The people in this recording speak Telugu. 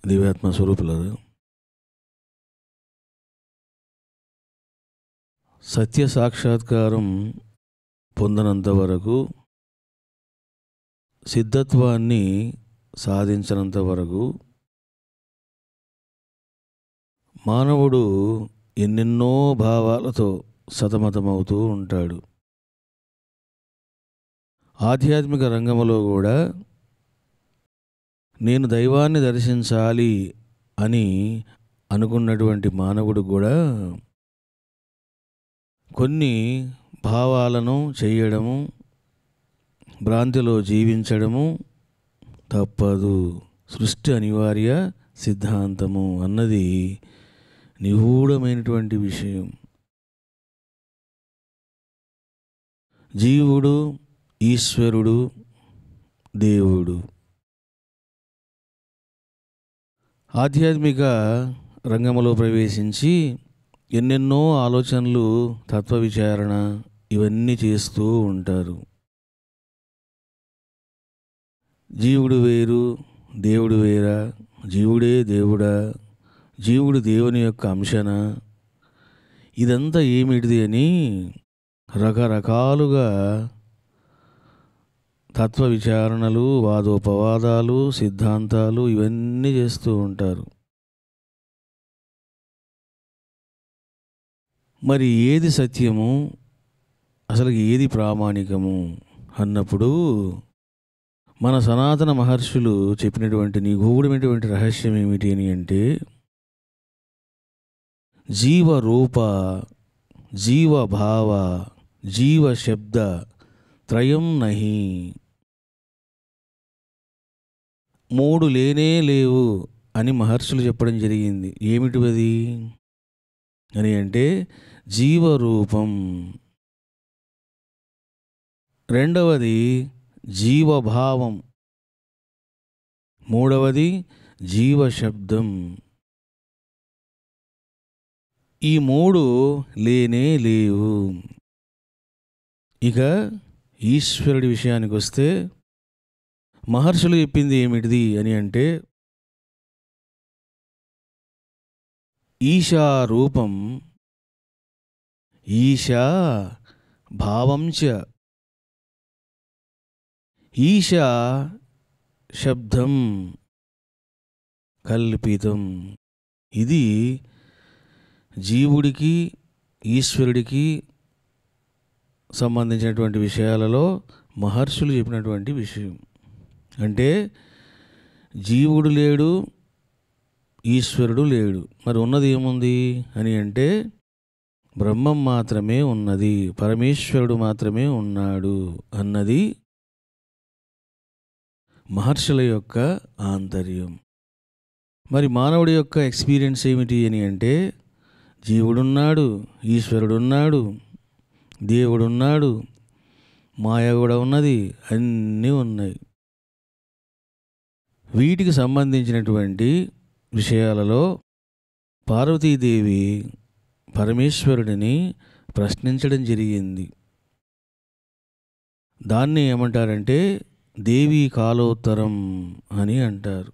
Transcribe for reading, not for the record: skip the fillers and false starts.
దివ్యాత్మ స్వరూపులారా, సత్య సాక్షాత్కారం పొందనంత వరకు, సిద్ధత్వాన్ని సాధించనంత వరకు మానవుడు ఎన్నెన్నో భావాలతో సతమతమవుతూ ఉంటాడు. ఆధ్యాత్మిక రంగంలో కూడా నేను దైవాన్ని దర్శించాలి అని అనుకున్నటువంటి మానవుడు కూడా కొన్ని భావాలను చేయడము, భ్రాంతిలో జీవించడము తప్పదు. సృష్టి అనివార్య సిద్ధాంతము అన్నది నిగూఢమైనటువంటి విషయం. జీవుడు, ఈశ్వరుడు, దేవుడు. ఆధ్యాత్మిక రంగంలో ప్రవేశించి ఎన్నెన్నో ఆలోచనలు, తత్వ విచారణ ఇవన్నీ చేస్తూ ఉంటారు. జీవుడు వేరు, దేవుడు వేరా, జీవుడే దేవుడా, జీవుడు దేవుని యొక్క అంశనా, ఇదంతా ఏమిటిది అని రకరకాలుగా తత్వ విచారణలు, వాదోపవాదాలు, సిద్ధాంతాలు ఇవన్నీ చేస్తూ ఉంటారు. మరి ఏది సత్యము, అసలు ఏది ప్రామాణికము అన్నప్పుడు మన సనాతన మహర్షులు చెప్పినటువంటి నిగూఢమైనటువంటి రహస్యం ఏమిటి అని అంటే, జీవరూప, జీవభావ, జీవ శబ్ద త్రయం నహి. మూడు లేనే లేవు అని మహర్షులు చెప్పడం జరిగింది. ఏమిటివది అని అంటే, జీవరూపం, రెండవది జీవభావం, మూడవది జీవశబ్దం. ఈ మూడు లేనే లేవు. ఇక ఈశ్వరుడి విషయానికి వస్తే మహర్షులు చెప్పింది ఏమిటిది అని అంటే, ఈశా రూపం, ఈశా భావంచ, ఈశా శబ్దం కల్పితం. ఇది జీవుడికి, ఈశ్వరుడికి సంబంధించినటువంటి విషయాలలో మహర్షులు చెప్పినటువంటి విషయం. అంటే జీవుడు లేడు, ఈశ్వరుడు లేడు, మరి ఉన్నది ఏముంది అని అంటే బ్రహ్మం మాత్రమే ఉన్నది, పరమేశ్వరుడు మాత్రమే ఉన్నాడు అన్నది మహర్షుల యొక్క ఆంతర్యం. మరి మానవుడి యొక్క ఎక్స్పీరియన్స్ ఏమిటి అని అంటే, జీవుడున్నాడు, ఈశ్వరుడున్నాడు, దేవుడున్నాడు, మాయ కూడా ఉన్నది, అన్నీ ఉన్నాయి. వీటికి సంబంధించినటువంటి విషయాలలో పార్వతీదేవి పరమేశ్వరుడిని ప్రశ్నించడం జరిగింది. దాన్ని ఏమంటారంటే దేవీ కాలోత్తరం అని అంటారు.